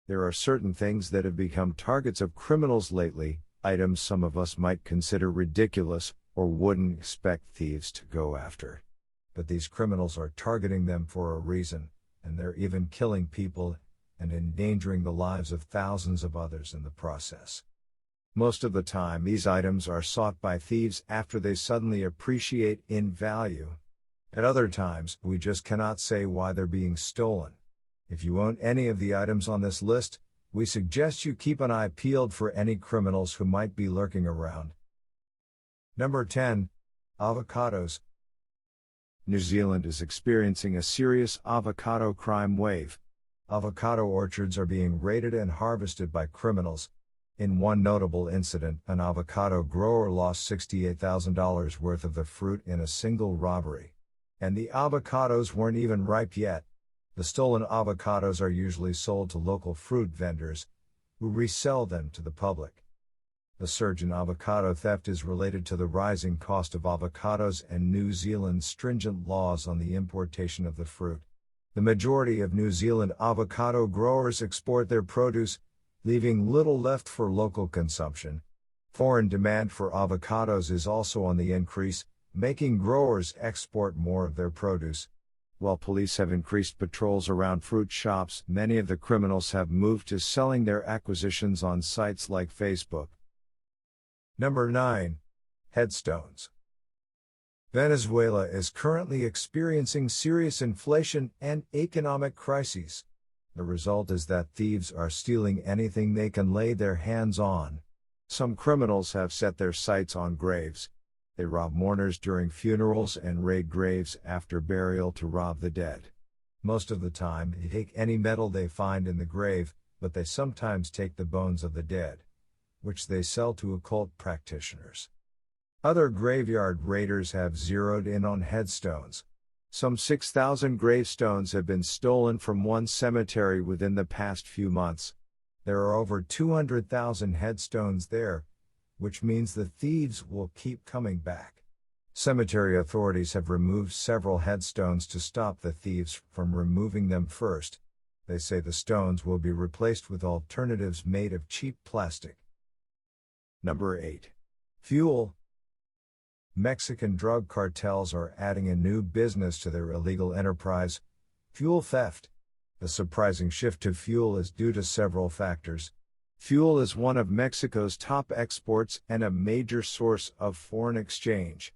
There are certain things that have become targets of criminals lately, items some of us might consider ridiculous, or wouldn't expect thieves to go after. But these criminals are targeting them for a reason, and they're even killing people and endangering the lives of thousands of others in the process. Most of the time these items are sought by thieves after they suddenly appreciate in value. At other times, we just cannot say why they're being stolen. If you own any of the items on this list, we suggest you keep an eye peeled for any criminals who might be lurking around. Number 10. Avocados. New Zealand is experiencing a serious avocado crime wave. Avocado orchards are being raided and harvested by criminals. In one notable incident, an avocado grower lost $68,000 worth of the fruit in a single robbery. And the avocados weren't even ripe yet. The stolen avocados are usually sold to local fruit vendors, who resell them to the public. The surge in avocado theft is related to the rising cost of avocados and New Zealand's stringent laws on the importation of the fruit. The majority of New Zealand avocado growers export their produce, leaving little left for local consumption. Foreign demand for avocados is also on the increase, making growers export more of their produce. While police have increased patrols around fruit shops, many of the criminals have moved to selling their acquisitions on sites like Facebook. Number 9. Headstones. Venezuela is currently experiencing serious inflation and economic crises. The result is that thieves are stealing anything they can lay their hands on. Some criminals have set their sights on graves. They rob mourners during funerals and raid graves after burial to rob the dead. Most of the time, they take any metal they find in the grave, but they sometimes take the bones of the dead, which they sell to occult practitioners. Other graveyard raiders have zeroed in on headstones. Some 6,000 gravestones have been stolen from one cemetery within the past few months. There are over 200,000 headstones there, which means the thieves will keep coming back. Cemetery authorities have removed several headstones to stop the thieves from removing them first. They say the stones will be replaced with alternatives made of cheap plastic. Number 8. Fuel. Mexican drug cartels are adding a new business to their illegal enterprise: fuel theft. The surprising shift to fuel is due to several factors. Fuel is one of Mexico's top exports and a major source of foreign exchange.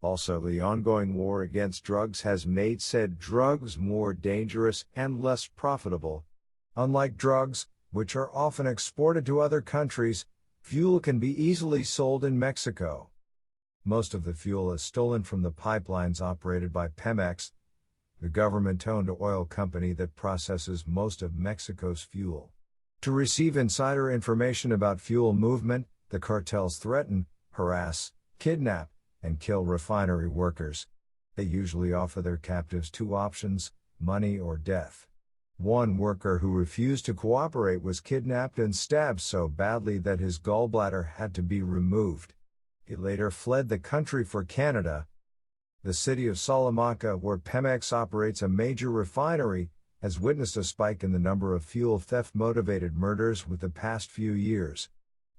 Also, the ongoing war against drugs has made said drugs more dangerous and less profitable. Unlike drugs, which are often exported to other countries, fuel can be easily sold in Mexico. Most of the fuel is stolen from the pipelines operated by Pemex, the government-owned oil company that processes most of Mexico's fuel. To receive insider information about fuel movement, the cartels threaten, harass, kidnap, and kill refinery workers. They usually offer their captives two options: money or death. One worker who refused to cooperate was kidnapped and stabbed so badly that his gallbladder had to be removed. He later fled the country for Canada. The city of Salamanca, where Pemex operates a major refinery, has witnessed a spike in the number of fuel theft-motivated murders with the past few years.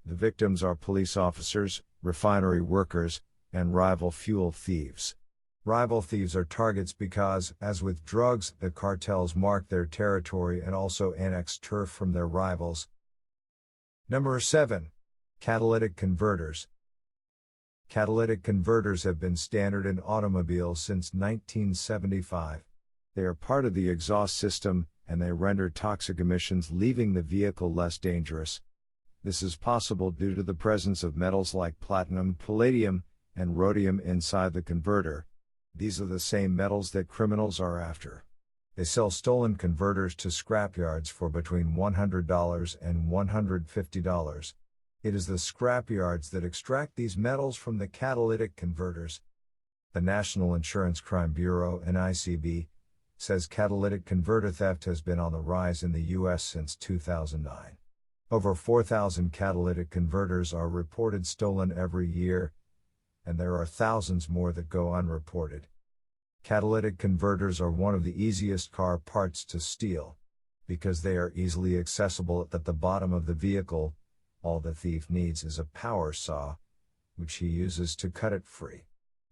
The victims are police officers, refinery workers, and rival fuel thieves. Rival thieves are targets because, as with drugs, the cartels mark their territory and also annex turf from their rivals. Number 7. Catalytic converters. Catalytic converters have been standard in automobiles since 1975. They are part of the exhaust system, and they render toxic emissions, leaving the vehicle less dangerous. This is possible due to the presence of metals like platinum, palladium, and rhodium inside the converter. These are the same metals that criminals are after. They sell stolen converters to scrapyards for between $100 and $150. It is the scrapyards that extract these metals from the catalytic converters. The National Insurance Crime Bureau, NICB, says catalytic converter theft has been on the rise in the U.S. since 2009. Over 4,000 catalytic converters are reported stolen every year, and there are thousands more that go unreported. Catalytic converters are one of the easiest car parts to steal. Because they are easily accessible at the bottom of the vehicle, all the thief needs is a power saw, which he uses to cut it free.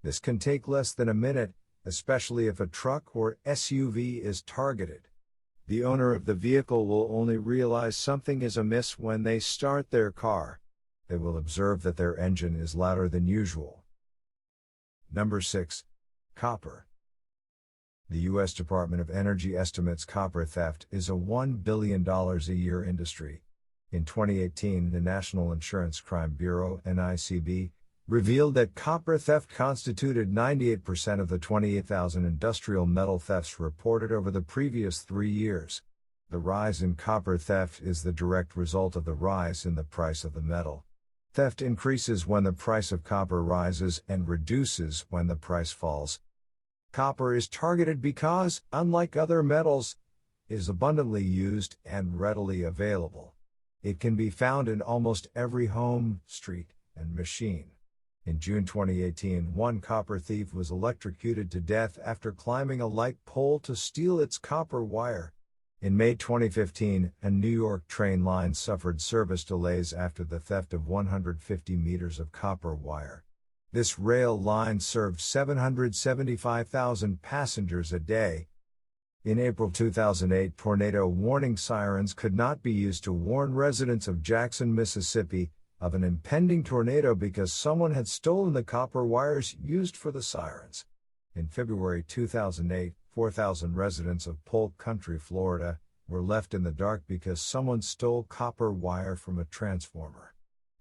This can take less than a minute, especially if a truck or SUV is targeted. The owner of the vehicle will only realize something is amiss when they start their car. They will observe that their engine is louder than usual. Number 6. Copper. The U.S. Department of Energy estimates copper theft is a $1 billion a year industry. In 2018, the National Insurance Crime Bureau, NICB, revealed that copper theft constituted 98% of the 28,000 industrial metal thefts reported over the previous 3 years. The rise in copper theft is the direct result of the rise in the price of the metal. Theft increases when the price of copper rises and reduces when the price falls. Copper is targeted because, unlike other metals, it is abundantly used and readily available. It can be found in almost every home, street, and machine. In June 2018, one copper thief was electrocuted to death after climbing a light pole to steal its copper wire. In May 2015, a New York train line suffered service delays after the theft of 150 meters of copper wire. This rail line served 775,000 passengers a day. In April 2008, tornado warning sirens could not be used to warn residents of Jackson, Mississippi, of an impending tornado because someone had stolen the copper wires used for the sirens. In February 2008, 4,000 residents of Polk Country, Florida, were left in the dark because someone stole copper wire from a transformer.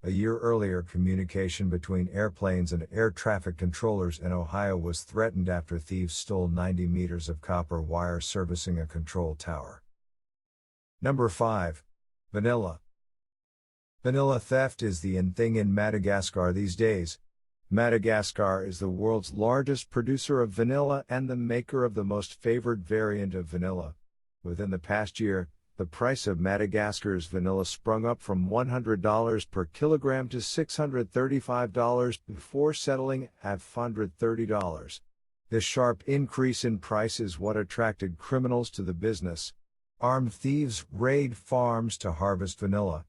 A year earlier, communication between airplanes and air traffic controllers in Ohio was threatened after thieves stole 90 meters of copper wire servicing a control tower. Number 5. Vanilla. Vanilla theft is the in thing in Madagascar these days. Madagascar is the world's largest producer of vanilla and the maker of the most favored variant of vanilla. Within the past year, the price of Madagascar's vanilla sprung up from $100 per kilogram to $635 before settling at $530. This sharp increase in price is what attracted criminals to the business. Armed thieves raid farms to harvest vanilla.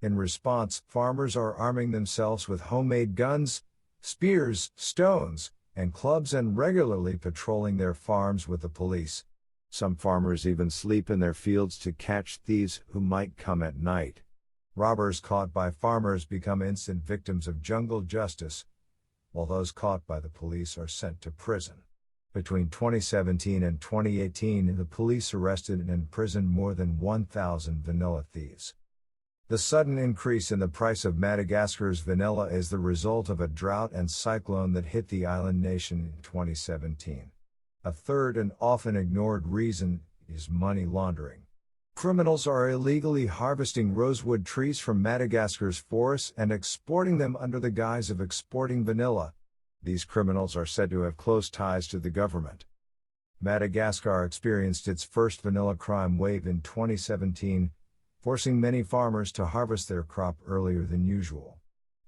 In response, farmers are arming themselves with homemade guns, spears, stones, and clubs and regularly patrolling their farms with the police. Some farmers even sleep in their fields to catch thieves who might come at night. Robbers caught by farmers become instant victims of jungle justice, while those caught by the police are sent to prison. Between 2017 and 2018, the police arrested and imprisoned more than 1,000 vanilla thieves. The sudden increase in the price of Madagascar's vanilla is the result of a drought and cyclone that hit the island nation in 2017. A third and often ignored reason is money laundering. Criminals are illegally harvesting rosewood trees from Madagascar's forests and exporting them under the guise of exporting vanilla. These criminals are said to have close ties to the government. Madagascar experienced its first vanilla crime wave in 2017, forcing many farmers to harvest their crop earlier than usual.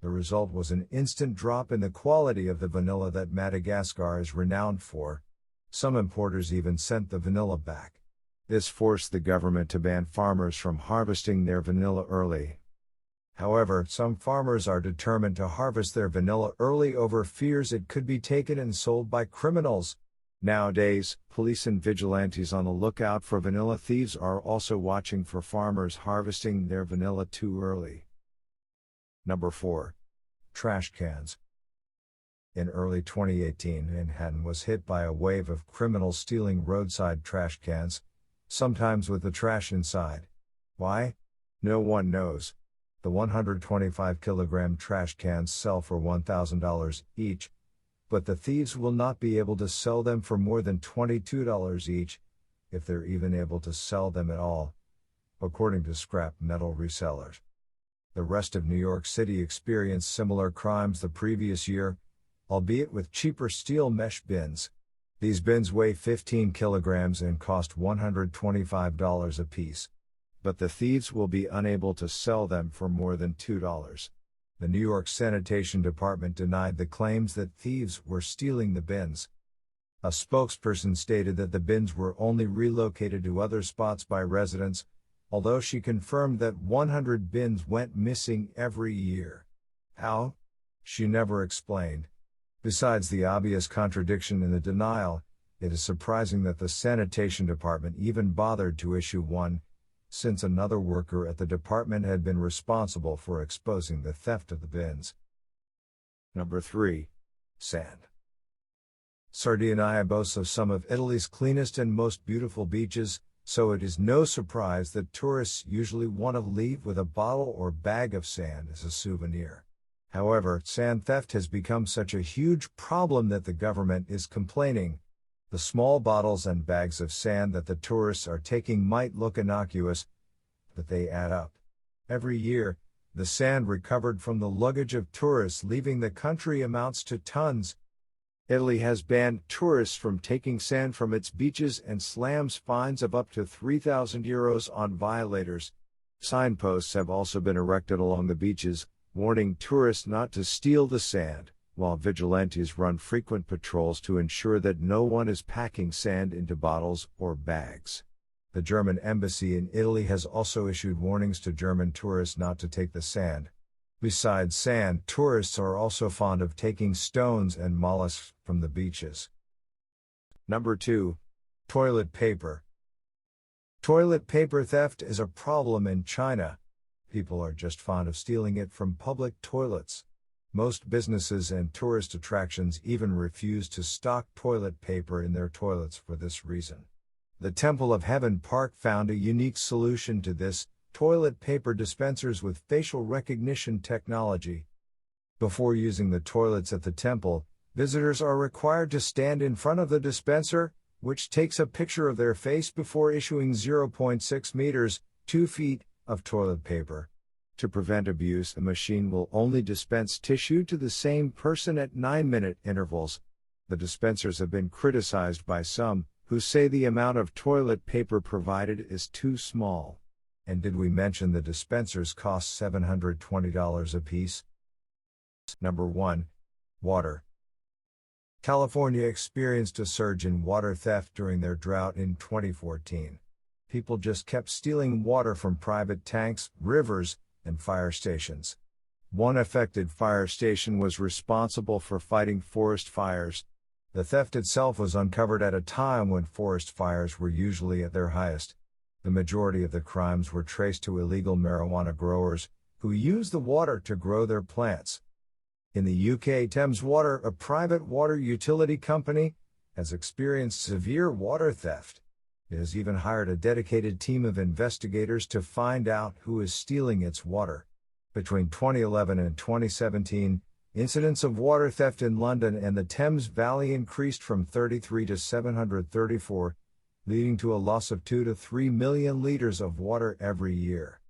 The result was an instant drop in the quality of the vanilla that Madagascar is renowned for. Some importers even sent the vanilla back. This forced the government to ban farmers from harvesting their vanilla early. However, some farmers are determined to harvest their vanilla early over fears it could be taken and sold by criminals. Nowadays, police and vigilantes on the lookout for vanilla thieves are also watching for farmers harvesting their vanilla too early. Number 4. Trash cans. In early 2018, Manhattan was hit by a wave of criminals stealing roadside trash cans, sometimes with the trash inside. Why? No one knows. The 125-kilogram trash cans sell for $1,000 each, but the thieves will not be able to sell them for more than $22 each, if they're even able to sell them at all, according to scrap metal resellers. The rest of New York City experienced similar crimes the previous year, albeit with cheaper steel mesh bins. These bins weigh 15 kilograms and cost $125 a piece. But the thieves will be unable to sell them for more than $2. The New York Sanitation Department denied the claims that thieves were stealing the bins. A spokesperson stated that the bins were only relocated to other spots by residents, although she confirmed that 100 bins went missing every year. How? She never explained. Besides the obvious contradiction in the denial, it is surprising that the sanitation department even bothered to issue one, since another worker at the department had been responsible for exposing the theft of the bins. Number 3. Sand. Sardinia boasts of some of Italy's cleanest and most beautiful beaches, so it is no surprise that tourists usually want to leave with a bottle or bag of sand as a souvenir. However, sand theft has become such a huge problem that the government is complaining. The small bottles and bags of sand that the tourists are taking might look innocuous, but they add up. Every year, the sand recovered from the luggage of tourists leaving the country amounts to tons. Italy has banned tourists from taking sand from its beaches and slams fines of up to €3,000 on violators. Signposts have also been erected along the beaches, warning tourists not to steal the sand, while vigilantes run frequent patrols to ensure that no one is packing sand into bottles or bags. The German embassy in Italy has also issued warnings to German tourists not to take the sand. Besides sand, tourists are also fond of taking stones and mollusks from the beaches. Number 2. Toilet paper. Toilet paper theft is a problem in China. People are just fond of stealing it from public toilets. Most businesses and tourist attractions even refuse to stock toilet paper in their toilets for this reason. The Temple of Heaven Park found a unique solution to this: toilet paper dispensers with facial recognition technology. Before using the toilets at the temple, visitors are required to stand in front of the dispenser, which takes a picture of their face before issuing 0.6 meters, 2 feet, of toilet paper. To prevent abuse, the machine will only dispense tissue to the same person at 9-minute intervals. The dispensers have been criticized by some, who say the amount of toilet paper provided is too small. And did we mention the dispensers cost $720 apiece? Number 1. Water. California experienced a surge in water theft during their drought in 2014. People just kept stealing water from private tanks, rivers, and fire stations. One affected fire station was responsible for fighting forest fires. The theft itself was uncovered at a time when forest fires were usually at their highest. The majority of the crimes were traced to illegal marijuana growers, who used the water to grow their plants. In the UK, Thames Water, a private water utility company, has experienced severe water theft. It has even hired a dedicated team of investigators to find out who is stealing its water. Between 2011 and 2017, incidents of water theft in London and the Thames Valley increased from 33 to 734, leading to a loss of 2 to 3 million liters of water every year.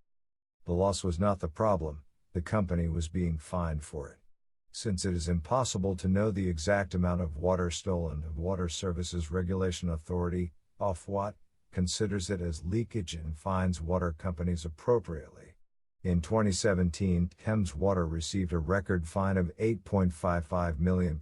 The loss was not the problem, the company was being fined for it. Since it is impossible to know the exact amount of water stolen, the Water Services Regulation Authority, Ofwat, considers it as leakage and fines water companies appropriately. In 2017, Thames Water received a record fine of £8.55 million.